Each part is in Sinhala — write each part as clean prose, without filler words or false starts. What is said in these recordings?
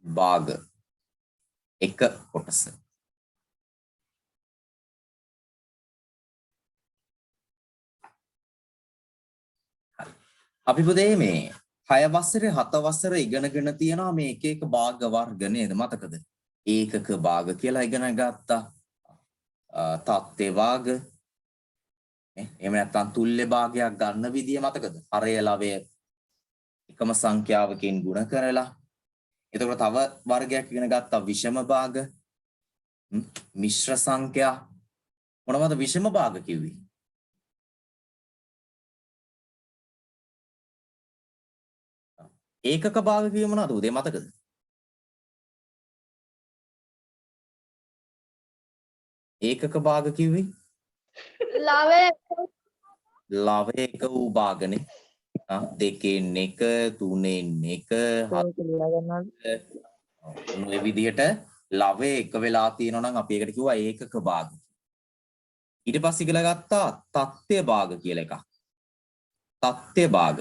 භාග එක කොටස. අපි පුතේ මේ 6 වසරේ 7 වසර ඉගෙනගෙන තියෙනවා මේ එක එක භාග වර්ග නේද මතකද? ඒකක භාග කියලා ඉගෙන ගත්තා. තත්ත්ව භාග එහෙම නැත්නම් තුල්්‍ය භාගයක් ගන්න විදිය මතකද? හරය ලවය එකම සංඛ්‍යාවකින් ගුණ කරලා. එතකොට තව වර්ගයක් ඉගෙන ගත්තා විෂම භාග. මිශ්‍ර සංඛ්‍යා. මොනවද විෂම භාග කිව්වේ? ඒකක භාග කිව්වේ මොනවද උදේ මතකද? ඒකක භාග කිව්වේ ලවය එක වූ භාගනේ. දෙකෙන් එක, තුනෙන් එක, ඔය විදිහට ලවය එක වෙලා තියෙනවා නම් අපි ඒකට කිව්වා ඒකක භාග. ඊට පස්සේ ඉගෙන ගත්තා තත්ත්ව භාග කියලා එකක්. තත්ත්ව භාග.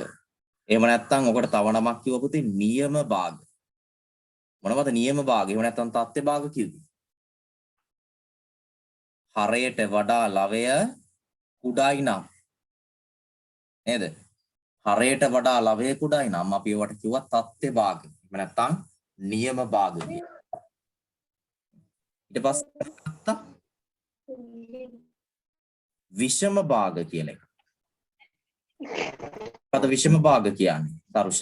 එහෙම නැත්නම් ඔකට තව නමක් කිව්ව පුතේ නියම භාග. මොනවද නියම භාග? එහෙම නැත්නම් තත්ත්ව භාග කිව්වේ? හරයට වඩා ලවය කුඩායි නම් නේද? හරයට වඩා ලවය කුඩායි නම් අපි ඒවට කිව්වා තත්ත්ව භාග. එහෙම නැත්නම් නියම භාග කියලා. ඊට පස්සේ ගත්තා විෂම භාග කියලා එක. මොකද විෂම භාග කියන්නේ? තරුෂ.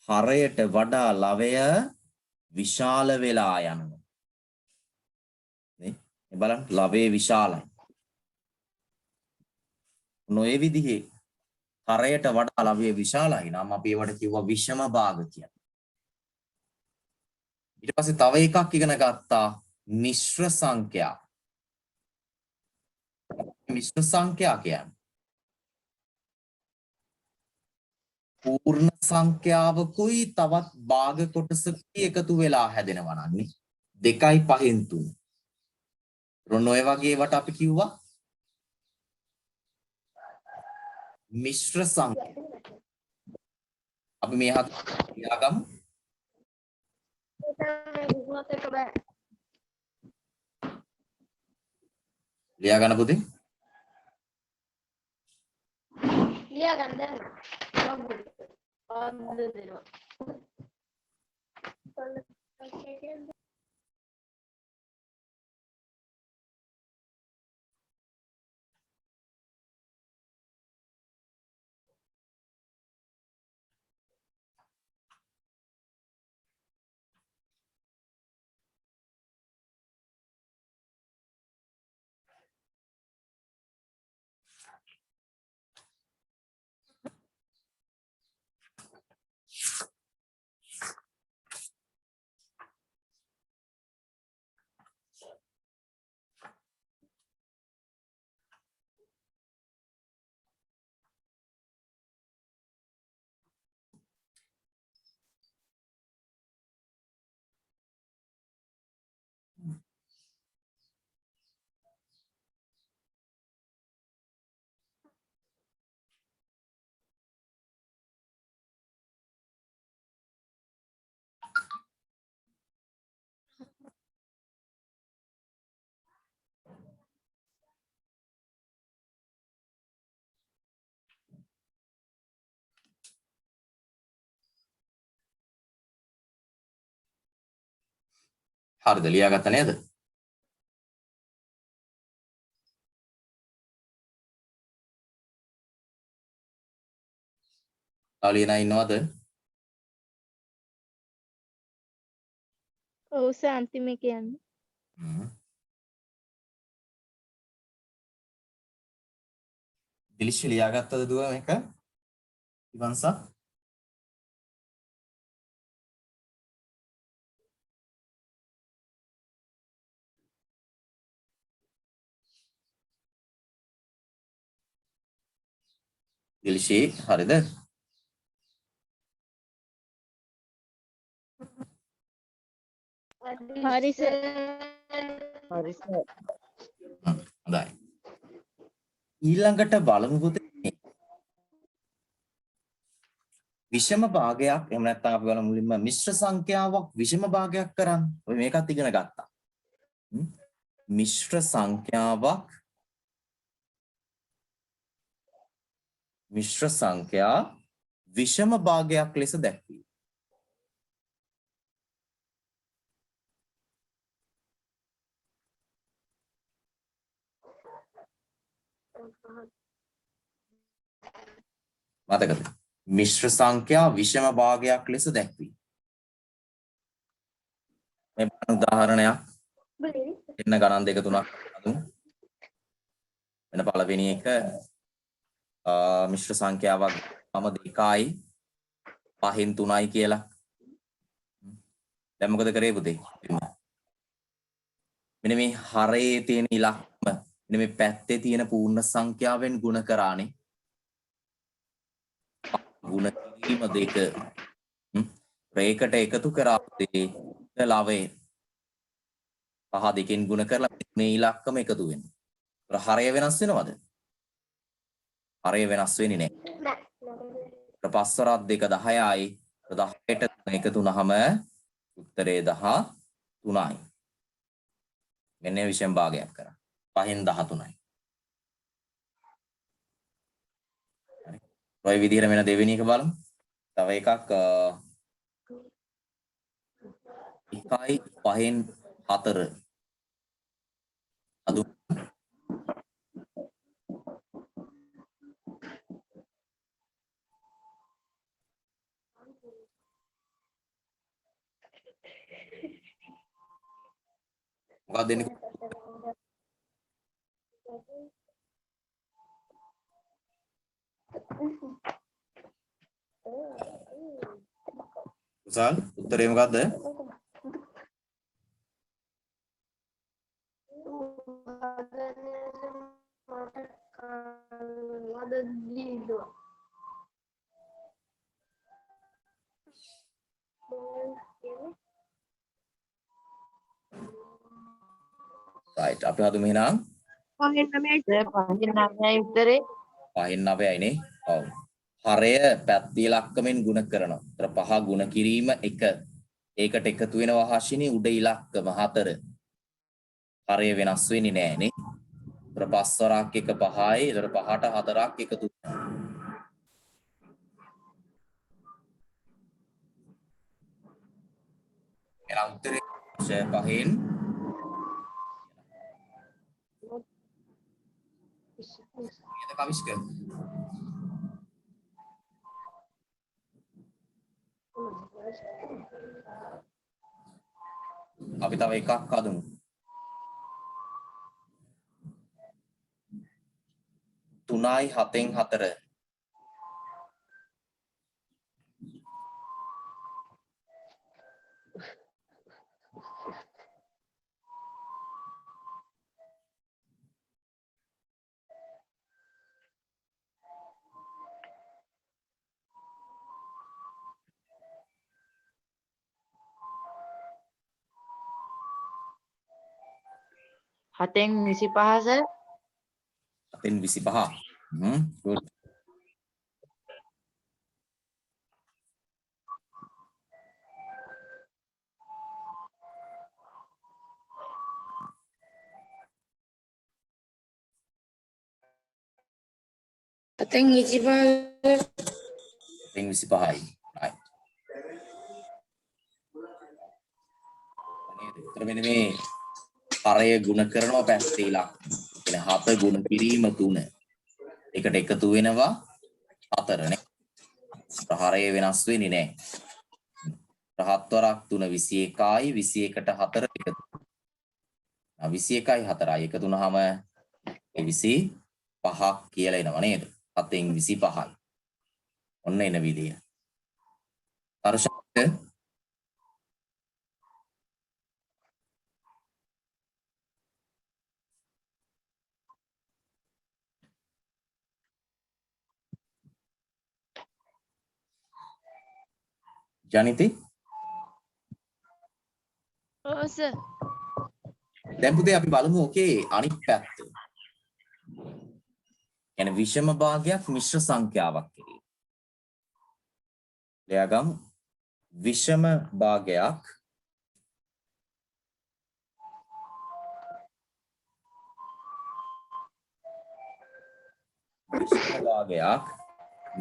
හරයට වඩා ලවය විශාල වෙලා යනවා. නේ? බලන්න ලවයේ විශාලයි. නොයේ විදිහේ හරයට වඩා ලවයේ විශාලයි නම් අපි ඒවට කිව්වා විෂම භාග කියලා. ඊට පස්සේ තව එකක් ඉගෙන ගත්තා මිශ්‍ර සංඛ්‍යා. මිශ්‍ර සංඛ්‍යා කියන්නේ පූර්ණ සංඛ්‍යාවකුයි තවත් භාග කොටසකුයි එකතු වෙලා හැදෙනවා නන්නේ 2යි 5න් 3. රොන් ඔය වගේ ඒවට අපි කිව්වා මිශ්‍ර සංඛ්‍යා. අපි මේ හත ලියාගමු. ලියා ගන්න පුතේ. ලියා ගන්න දැන්. හරිද ලියාගත්ත නේද? තාලියනා ඉන්නවද? ඔව් සර් අන්තිමේ කියන්නේ. දිලිෂ් ලියාගත්තද දුව මේක? ඉවන්සා දිලිෂී හරිද? හරි සර්. හරි සර්. හොඳයි. ඊළඟට බලමු පුතේ විෂම භාගයක් එහෙම නැත්නම් අපි බලමු මුලින්ම මිශ්‍ර සංඛ්‍යාවක් විෂම භාගයක් කරන්න. ඔය මේකත් ඉගෙන ගත්තා. මිශ්‍ර සංඛ්‍යාවක් මිශ්‍ර සංඛ්‍යා විෂම භාගයක් ලෙස දැක්වීම. මතකද? මිශ්‍ර සංඛ්‍යා විෂම භාගයක් ලෙස දැක්වීම. මේ උදාහරණයක් එන්න ගණන් දෙක තුනක් අදමු. වෙන පළවෙනි එක මිශ්‍ර සංඛ්‍යාවක් මම 2යි 5න් 3යි කියලා. දැන් මොකද කරේ පුතේ? මෙන්න මේ හරයේ තියෙන ඉලක්කම මෙන්න මේ පැත්තේ තියෙන පූර්ණ සංඛ්‍යාවෙන් ගුණ කරානේ. ගුණ කිරීම දෙක රේකට එකතු කරා පුතේ ලවයේ පහ දෙකෙන් ගුණ කරලා මේ ඉලක්කම එකතු වෙනවා. ඒතර හරය වෙනස් වෙනවද? හරය වෙනස් වෙන්නේ නැහැ. පස්වරක් 2 10යි 10ට එකතු වුනහම උත්තරේ 13යි. මෙන්න විෂම භාගයක් කරා. 5න් 13යි. හරි. ඔය විදිහට මෙන්න දෙවෙනි එක බලමු. තව එකක් 1යි 5න් 4 අදු මොකක්ද දෙන්නේ? කුසල් උත්තරේ මොකද්ද? right අපි හදමු එහෙනම් 5න් 9යි උත්තරේ 5න් 9යි නේ. ඔව්. හරය පැත්ති ඉලක්කමෙන් ගුණ කරනවා. ඒතර 5 ගුණ කිරීම 1. ඒකට එකතු වෙනවා හාෂිනී උඩ ඉලක්කම 4. හරය වෙනස් වෙන්නේ නැහැ නේ. ඒතර 5 වරක් 1 5යි. ඒතර 5ට 4ක් එකතු වෙනවා. එහෙනම් උත්තරේ 5න් Kita kamis ke? අපි තව එකක් හදමු. 3යි 7න් 4. හතෙන් 25 සර් 7න් 25. good. Ateng isi bal. 7න් 25යි. right. නේද? මෙන්න මේ හරය ගුණ කරනවා පැත්තේ ඉලක්කම. කියන්නේ 7 ගුණ කිරීම 3. එකට එකතු වෙනවා 4 නේ. හරය වෙනස් වෙන්නේ නැහැ. 7 වරක් 3 21යි 21ට 4 එකතු. 21යි 4යි එකතු වුනහම 25ක් කියලා එනවා නේද? 7න් 25යි. ඔන්න එන විදිය. අර්ශක ජනිතේ Oh, sir. දැන් පුතේ අපි බලමු ඔකේ අනිත් පැත්ත. කියන්නේ විෂම භාගයක් මිශ්‍ර සංඛ්‍යාවක් කිරීම. ලියාගමු. විෂම භාගයක්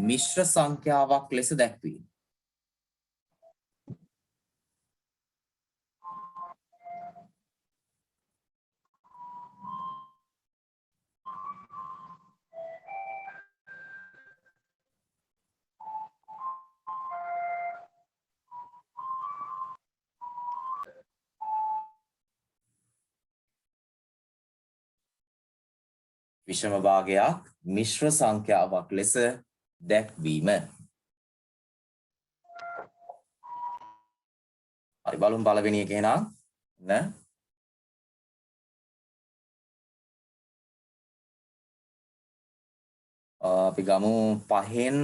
මිශ්‍ර සංඛ්‍යාවක් ලෙස දැක්වීම. විෂම භාගයක් මිශ්‍ර සංඛ්‍යාවක් ලෙස දැක්වීම. හරි බලමු පළවෙනි එක එහෙනම් න අපි ගමු 5න්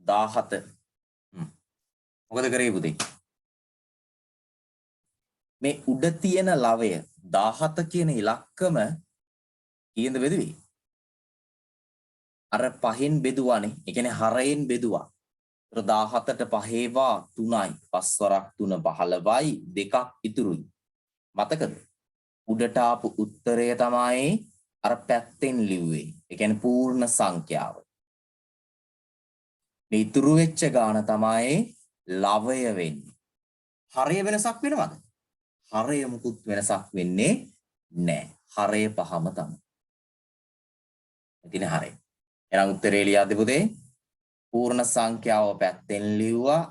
17. මොකද කරේ පුතේ? මේ උඩ තියෙන ලවය 17 කියන ඉලක්කම කීයද බෙදුවේ? අර 5න් බෙදුවානේ. ඒ කියන්නේ හරයෙන් බෙදුවා. 17ට 5 වා 3යි. 5 වරක් 3 15යි 2ක් ඉතුරුයි. මතකද? උඩට ආපු උත්තරය තමයි අර පැත්තෙන් ලිව්වේ. ඒ කියන්නේ පූර්ණ සංඛ්‍යාව. මේ ඉතුරු වෙච්ච ගාන තමයි ලවය වෙන්නේ. හරය වෙනසක් වෙනවද? හරය මුකුත් වෙනසක් වෙන්නේ නැහැ. හරය පහම තමයි. ඉතින් හරය. එහෙනම් උත්තරේ ලියද්දි පුතේ පූර්ණ සංඛ්‍යාව පැත්තෙන් ලිව්වා.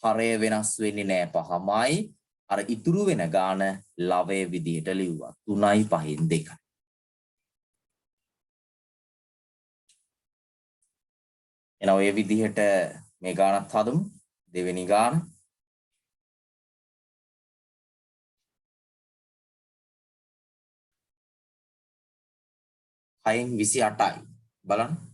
හරය වෙනස් වෙන්නේ නැහැ පහමයි. අර ඉතුරු වෙන ගාන ලවය විදිහට ලිව්වා. 3යි 5න් 2යි. එහෙනම් ඔය විදිහට මේ ගානත් හදමු. දෙවෙනි ගාන. හයෙන් 28යි. බලන්න.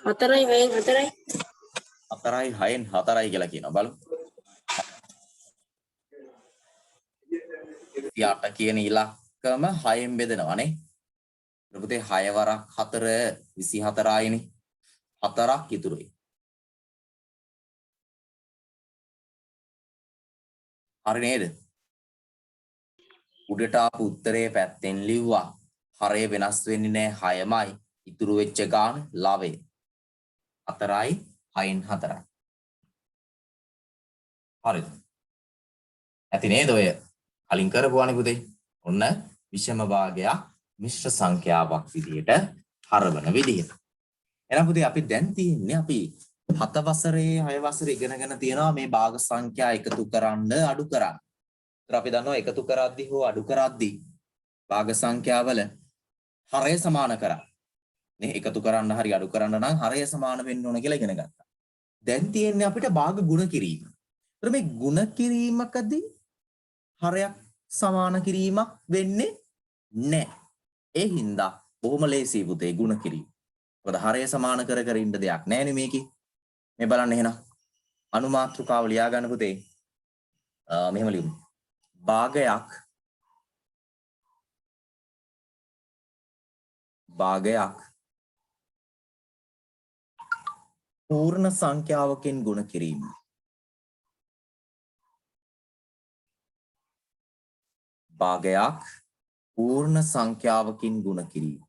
හතරයි හයෙන් හතරයි. 4යි 6න් 4යි කියලා කියනවා බලමු. 28 කියන ඉලක්කම 6න් බෙදනවා නේ. පුතේ 6 වරක් 4 24යිනේ. 4ක් ඉතුරුයි. හරි නේද? උඩට ආපු උත්තරේ පැත්තෙන් ලිව්වා. හරය වෙනස් වෙන්නේ නැහැ 6මයි. ඉතුරු වෙච්ච ගාන ලවය. 4යි 6න් 4යි. හරිද? ඇති නේද ඔය කලින් කරපුවානේ පුතේ. ඔන්න විෂම භාගයක් මිශ්‍ර සංඛ්‍යාවක් විදිහට හරවන විදිහ. එහෙනම් පුතේ අපි දැන් තියෙන්නේ අපි 7 වසරේ 6 වසරේ ඉගෙනගෙන තියෙනවා මේ භාග සංඛ්‍යා එකතු කරන්න අඩු කරන්න. ඒතර අපි දන්නවා එකතු කරද්දී හෝ අඩු කරද්දී භාග සංඛ්‍යාවල හරය සමාන කරා. නේ එකතු කරන්න හරි අඩු කරන්න නම් හරය සමාන වෙන්න ඕන කියලා ඉගෙන ගත්තා. දැන් තියෙන්නේ අපිට භාග ගුණ කිරීම. ඒතර මේ ගුණ කිරීමකදී හරයක් සමාන කිරීමක් වෙන්නේ නැහැ. ඒ හින්දා බොහොම ලේසි පුතේ ගුණ කිරීම. මොකද හරය සමාන කර කර ඉන්න දෙයක් නැහැනේ මේකේ. මේ බලන්න එහෙනම් අනුමාත්‍රිකාව ලියා ගන්න පුතේ. මෙහෙම ලියමු. භාගයක් පූර්ණ සංඛ්‍යාවකින් ගුණ කිරීම. භාගයක් පූර්ණ සංඛ්‍යාවකින් ගුණ කිරීම.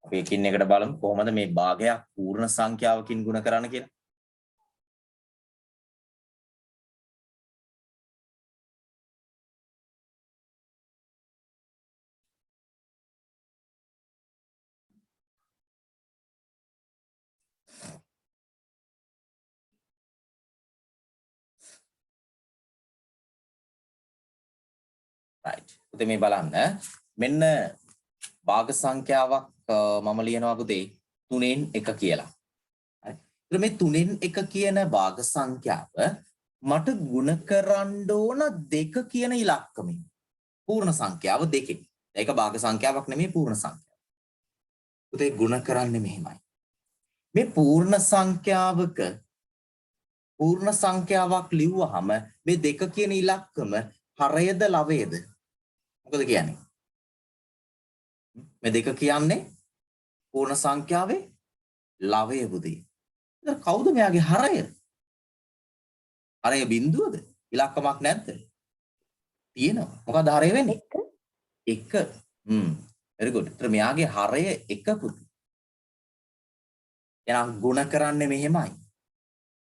අපි එකින් එකට බලමු කොහොමද මේ භාගයක් පූර්ණ සංඛ්‍යාවකින් ගුණ කරන්න කියලා. right. පුතේ මේ බලන්න මෙන්න භාග සංඛ්‍යාවක් මම ලියනවා පුතේ 3න් 1 කියලා. හරි. ඒත් මේ 3න් 1 කියන භාග සංඛ්‍යාව මට ගුණ කරන්න ඕන 2 කියන ඉලක්කමෙන්. පූර්ණ සංඛ්‍යාව 2කින්. ඒක භාග සංඛ්‍යාවක් නෙමෙයි පූර්ණ සංඛ්‍යාව. පුතේ ගුණ කරන්නේ මෙහෙමයි. මේ පූර්ණ සංඛ්‍යාවක් ලිව්වහම මේ 2 කියන ඉලක්කම හරයද ලවයද? මොකද කියන්නේ? මේ 2 කියන්නේ පූර්ණ සංඛ්‍යාවේ ලවය පුතේ. ඒක කවුද මෙයාගේ හරය? හරය බිඳුවද? ඉලක්කමක් නැද්ද? තියෙනවා. මොකද හරය වෙන්නේ? 1. very good. ඒතර මෙයාගේ හරය 1 පුතේ. එහෙනම් ගුණ කරන්නේ මෙහෙමයි.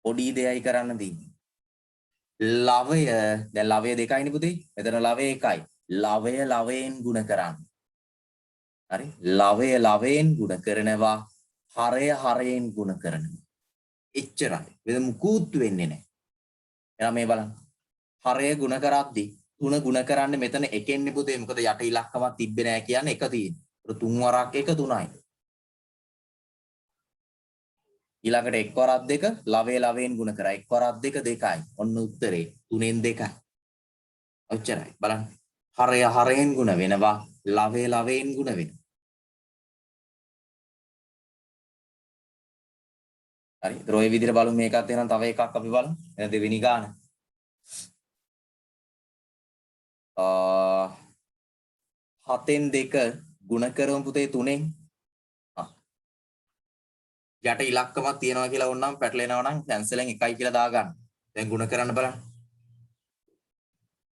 පොඩි දෙයයි කරන්න තියෙන්නේ. ලවය දැන් ලවය 2යිනේ පුතේ. මෙතන ලවය 1යි. ලවය ලවයෙන් ගුණ කරන්න. හරි? ලවය ලවයෙන් ගුණ කරනවා. හරය හරයෙන් ගුණ කරනවා. එච්චරයි. වෙන මුකුත් වෙන්නේ නැහැ. එහෙනම් මේ බලන්න. හරය ගුණ කරද්දී 3 ගුණ කරන්නේ මෙතන 1ෙන්නේ පුතේ. මොකද යට ඉලක්කමක් තිබ්බේ නැහැ කියන්නේ 1 තියෙන්නේ. ඒක 3 වරක් 1 3යි. ඊළඟට 1 වරක් 2 ලවය ලවයෙන් ගුණ කරා. 1 වරක් 2 2යි. ඔන්න උත්තරේ 3ෙන් 2යි. ඔච්චරයි. බලන්න. හරය හරයෙන් ගුණ වෙනවා. ලවය ලවයෙන් ගුණ වෙනවා. හරි. ඒතර ඔය විදිහට බලමු මේකත් එහෙනම් තව එකක් අපි බලමු. එහෙනම් දෙවෙනි ගාන. 7න් 2 ගුණ කරමු පුතේ 3ෙන්. යට ඉලක්කමක් තියනවා කියලා වුණාම පැටලෙනවා නම් කැන්සලෙන් 1යි කියලා දාගන්න. දැන් ගුණ කරන්න බලන්න.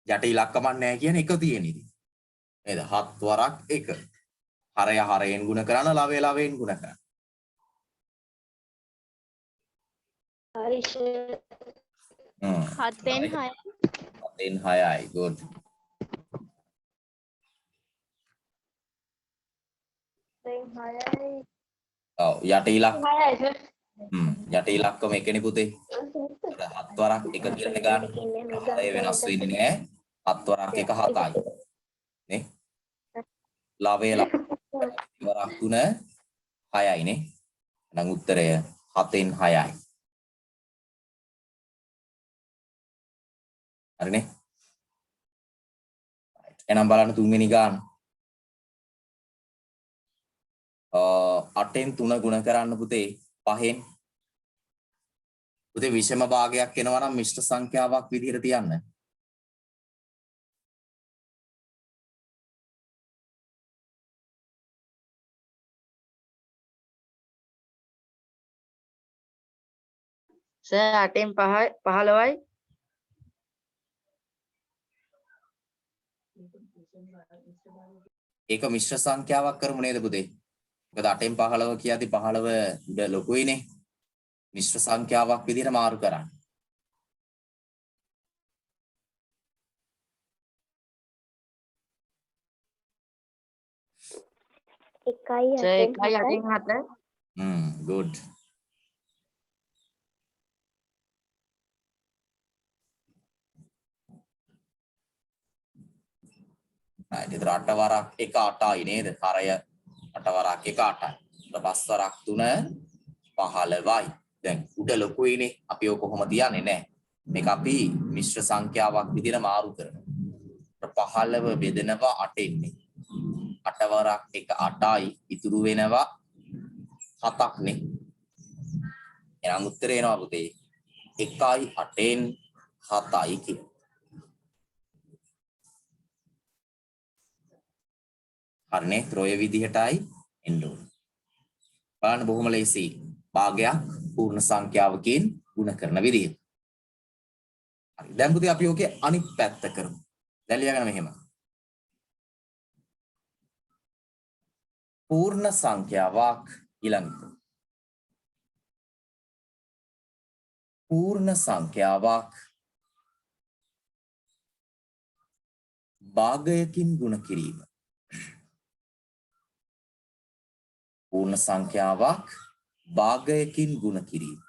යට ඉලක්කමක් නැහැ කියන්නේ 1 තියෙන ඉතින්. නේද? 7 වරක් 1. හරය හරයෙන් ගුණ කරන ලවය ලවයෙන් ගුණ කරන. හරි සර්. 7ෙන් 6. 7ෙන් 6යි. good. ඔව් යට ඉලක්ක. යට ඉලක්කම එකනේ පුතේ. 7 වරක් 1 කියලා ගන්න. ඒ වෙනස් වෙන්නේ නැහැ. 7 වරක් 1 7යි. නේ? ලවය වරක් 3 6යි නේ. එහෙනම් උත්තරය 7ෙන් 6යි. හරිනේ? එහෙනම් බලන්න තුන්වෙනි ගාන. 8ෙන් 3 ගුණ කරන්න පුතේ 5ෙන්. පුතේ විෂම භාගයක් එනවා නම් මිශ්‍ර සංඛ්‍යාවක් විදිහට තියන්න. සර් 8න් 5යි 15යි. ඒක මිශ්‍ර සංඛ්‍යාවක් කරමු නේද පුතේ? මොකද 8න් 15 කියද්දි 15 උඩ ලොකුයිනේ. මිශ්‍ර සංඛ්‍යාවක් විදිහට මාරු කරන්න. සර් 1යි 8න් 7. good. right. ඒතර 8 වරක් 1 8යි නේද? හරය 8 වරක් 1 8යි. ඊට 5 වරක් 3 15යි. දැන් උඩ ලොකුයිනේ. අපි ඔක කොහොම තියන්නේ නැහැ. මේක අපි මිශ්‍ර සංඛ්‍යාවක් විදිහට මාරු කරනවා. 15 බෙදෙනවා 8ෙන්. 8 වරක් 1 8යි. ඉතුරු වෙනවා 7ක් නේ. එහෙනම් උත්තරේ එනවා පුතේ 1යි 8ෙන් 7යි කියලා. හරිනේ? ත්‍රෝය විදිහටයි එන්න ඕනේ. බලන්න බොහොම ලේසි. භාගයක් පූර්ණ සංඛ්‍යාවකින් ගුණ කරන විදිහ. හරි. දැන් පුතේ අපි ඔකේ අනිත් පැත්ත කරමු. දැන් ලියගන්න මෙහෙම. පූර්ණ සංඛ්‍යාවක් ඊළඟට. පූර්ණ සංඛ්‍යාවක් භාගයකින් ගුණ කිරීම. පූර්ණ සංඛ්‍යාවක් භාගයකින් ගුණ කිරීම.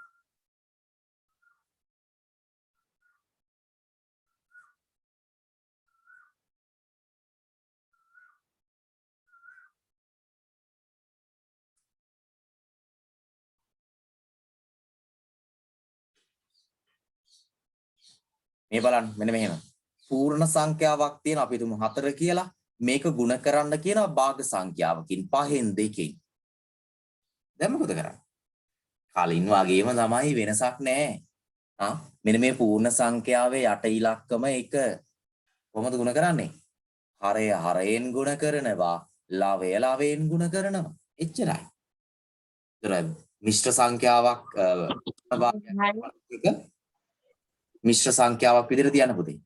මේ බලන්න මෙන්න මෙහෙම. පූර්ණ සංඛ්‍යාවක් තියෙන අපි තුමු 4 කියලා. මේක ගුණ කරන්න කියනවා භාග සංඛ්‍යාවකින් 5න් 2කින්. දැන් මොකද කරන්නේ? කලින් වගේම තමයි වෙනසක් නැහැ. මෙන්න මේ පූර්ණ සංඛ්‍යාවේ යට ඉලක්කම එක කොහොමද ගුණ කරන්නේ? හරය හරයෙන් ගුණ කරනවා, ලවය ලවයෙන් ගුණ කරනවා. එච්චරයි. ඒතර මිශ්‍ර සංඛ්‍යාවක් එක මිශ්‍ර සංඛ්‍යාවක් විදිහට තියන්න පුතේ.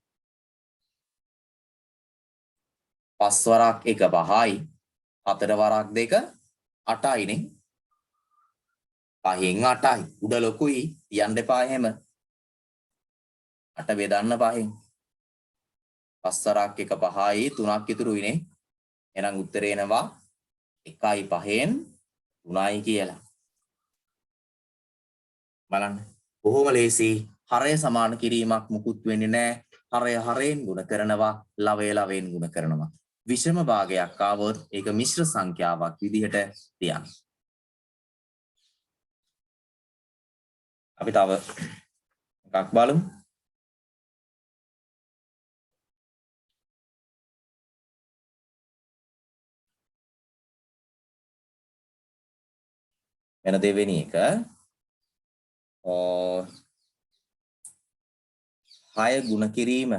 5 වරක් 1 5යි, 4 වරක් 2 8යි නේ. 5න් 8යි. උඩ ලොකුයි තියන්න එපා එහෙම. 8 බෙදන්න 5න්. 5 වරක් 1 5යි 3ක් ඉතුරුයි නේ. එහෙනම් උත්තරේ එනවා 1යි 5න් 3යි කියලා. බලන්න. බොහොම ලේසි. හරය සමාන කිරීමක් මුකුත් වෙන්නේ නැහැ. හරය හරයෙන් ගුණ කරනවා, ලවය ලවයෙන් ගුණ කරනවා. විෂම භාගයක් ආවොත් ඒක මිශ්‍ර සංඛ්‍යාවක් විදිහට තියන්න. අපි තව එකක් බලමු. වෙන දෙවෙනි එක 6 ගුණ කිරීම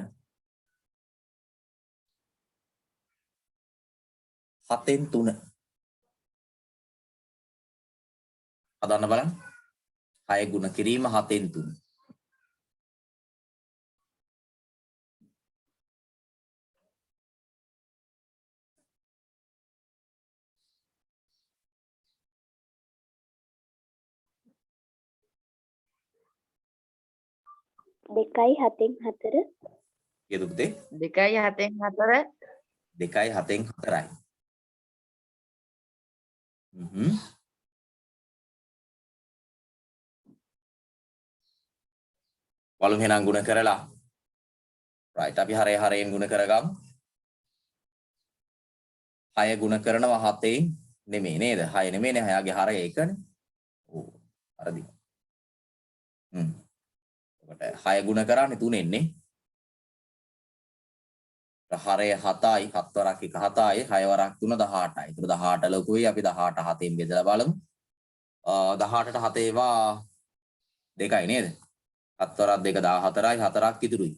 7න් 3. හදන්න බලන්න. 6 ගුණ කිරීම 7න් 3. දෙකයි හතෙන් හතර. කීයද පුතේ? 2යි 7න් 4 2යි 7න් 4යි. බලමු එහෙනම් ගුණ කරලා. right අපි හරය හරයෙන් ගුණ කරගමු. 6 ගුණ කරනවා 7න් නෙමෙයි නේද? 6 නෙමෙයිනේ 6ගේ හරය 1නේ. ඔව්. හරිද? එතකොට 6 ගුණ කරන්නේ 3න් නේ. හරය 7යි 7 වරක් 1 7යි 6 වරක් 3 18යි. ඒතර 18 ලොකුයි අපි 18 7න් බෙදලා බලමු. 18ට 7 ඒවා 2යි නේද? 7 වරක් 2 14යි 4ක් ඉතුරුයි.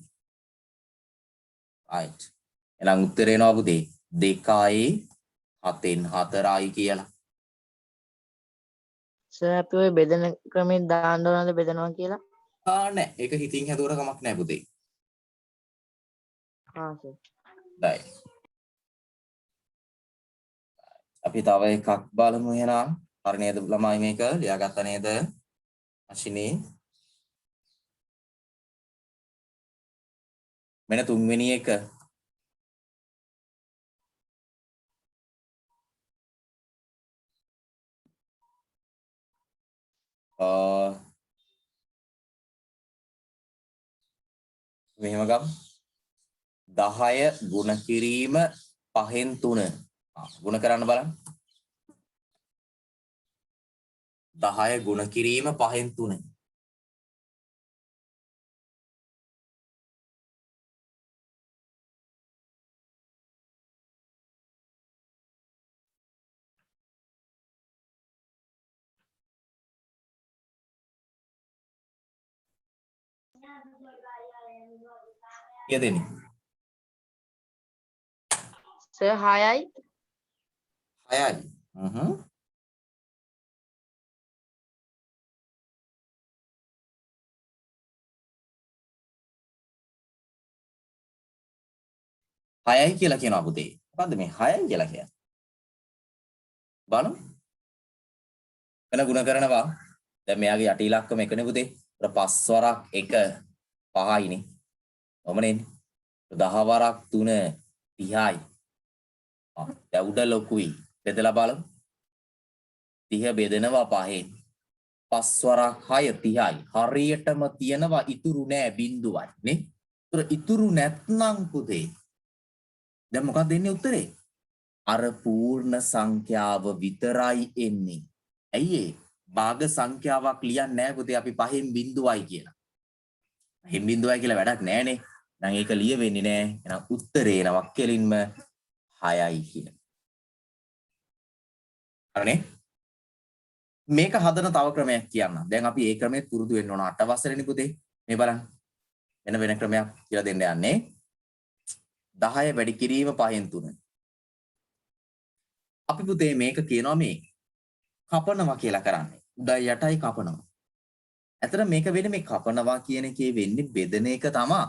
right. එහෙනම් උත්තරේ එනවා පුතේ 2යි 7න් 4යි කියලා. සර් අපි ඔය බෙදන ක්‍රමෙන් දාන්න ඕනද බෙදනවා කියලා? නෑ. ඒක හිතින් හැදුවට කමක් නෑ පුතේ. සර්. right. අපි තව එකක් බලමු එහෙනම්. හරි නේද ළමයි මේක ලියාගත්ත නේද? අශිනී. මෙන්න තුන්වෙනි එක. මෙහෙම ගමු. 10 ගුණ කිරීම 5න් 3. ගුණ කරන්න බලන්න. 10 ගුණ කිරීම 5න් 3. කීයද එන්නේ? සර් 6යි 6යි. 6යි කියලා කියනවා පුතේ. මොකද්ද මේ 6යි කියලා කියන්නේ? බලමු. වෙන ಗುಣ කරනවා. දැන් මෙයාගේ යටි ඉලක්කම එකනේ පුතේ. අර 5 වරක් 1 5යිනේ. ඔමනේ. 10 වරක් 3 30යි. දැන් උඩ ලොකුයි. බෙදලා බලමු. 30 බෙදෙනවා 5ෙන්. 5 වරක් 6 30යි. හරියටම තියනවා ඉතුරු නෑ බිඳුවයි නේ. ඒතර ඉතුරු නැත්නම් පුතේ. දැන් මොකක්ද දෙන්නේ උත්තරේ? අර පූර්ණ සංඛ්‍යාව විතරයි එන්නේ. ඇයි ඒ? භාග සංඛ්‍යාවක් ලියන්නේ නැහැ පුතේ අපි 5න් බිඳුවයි කියලා. 5න් බිඳුවයි කියලා වැඩක් නැහනේ. නම් ඒක ලියෙන්නේ නැහැ. එහෙනම් උත්තරේ නමක් කෙලින්ම 6යි කියලා. හරිනේ? මේක හදන තව ක්‍රමයක් කියන්න. දැන් අපි ඒ ක්‍රමෙත් පුරුදු වෙන්න ඕන 8 වසරේනේ පුතේ. මේ බලන්න. වෙන ක්‍රමයක් කියලා දෙන්න යන්නේ. 10 වැඩි කිරීම 5න් 3. අපි පුතේ මේක කියනවා මේ කපනවා කියලා කරන්නේ. උඩයි යටයි කපනවා. ඇතර මේක වෙන්නේ මේ කපනවා කියන එකේ වෙන්නේ බෙදෙන එක තමයි.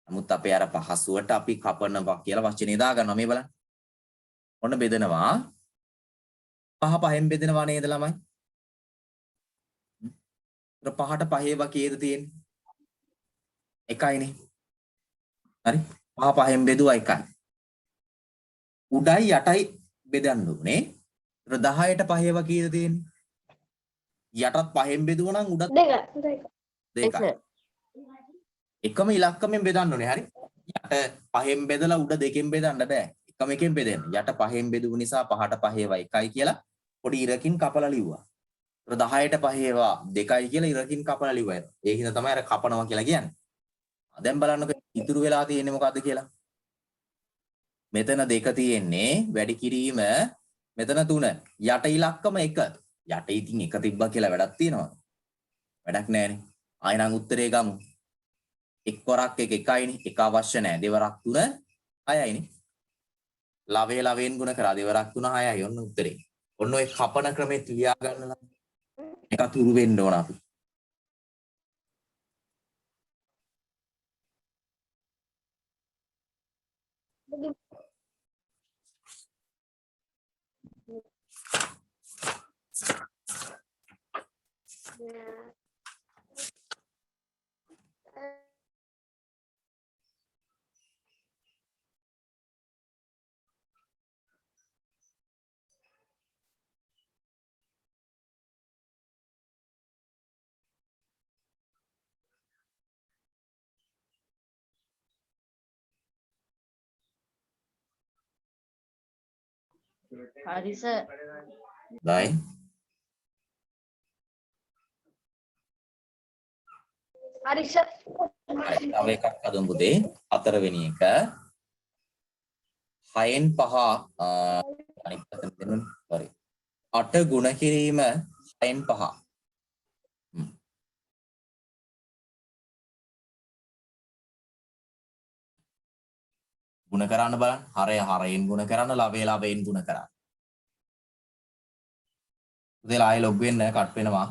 නමුත් අපේ අර පහසුවට අපි කපනවා කියලා වචනේ දා ගන්නවා මේ බලන්න. ඔන්න බෙදනවා. 5 5න් බෙදෙනවා නේද ළමයි? 5ට 5 වකේද තියෙන්නේ? එකයිනේ. හරි? 5 5න් බෙදුවා එකයි. උඩයි යටයි බෙදන්න ඕනේ. 10ට 5 වකේද තියෙන්නේ? යටත් 5න් බෙදුවා නම් උඩත් දෙකයි. එකම ඉලක්කමෙන් බෙදන්න ඕනේ. හරි? යට 5න් බෙදලා උඩ 2කින් බෙදන්න බෑ. එකම එකෙන් බෙදෙන්න. යට 5න් බෙදුව නිසා 5ට 5 එකයි කියලා පොඩි ඉරකින් කපලා ලිව්වා. 10ට 5 2යි කියලා ඉරකින් කපලා ලිව්වා. ඒ හින්දා තමයි අර කපනවා කියලා කියන්නේ. දැන් බලන්නකෝ ඉතුරු වෙලා තියෙන්නේ මොකද්ද කියලා. මෙතන 2 තියෙන්නේ වැඩි කිරීම මෙතන 3. යට ඉලක්කම 1. යට ඉතින් 1 තිබ්බා කියලා වැඩක් තියනවද? වැඩක් නැහැනේ. ආයෙනම් උත්තරේ ගමු. 1 වරක් 1 එකයිනේ. 1 අවශ්‍ය නැහැ. දෙවරක් 3 6යිනේ. ලවයෙන් ගුණ කරා දෙවරක් 3 6යි. ඔන්න උත්තරේ. ඔන්න ඔය කපන ක්‍රමෙත් ලියා ගන්නලා. එකත් උරු වෙන්න ඕන අපි. හරි සර්. ඩයි. හරි සර්. තව එකක් අදමු පුතේ. 4 වෙනි එක. 6න් 5 අනිත් පැත්තට දෙන්නුනේ. sorry. 8 ගුණ කිරීම 6න් 5. ගුණ කරන්න බලන්න. හරයෙන් ගුණ කරන්න, ලවයෙන් ගුණ කරන්න. පුතේලා ආයෙ ලොග් වෙන්න කට් වෙනවා.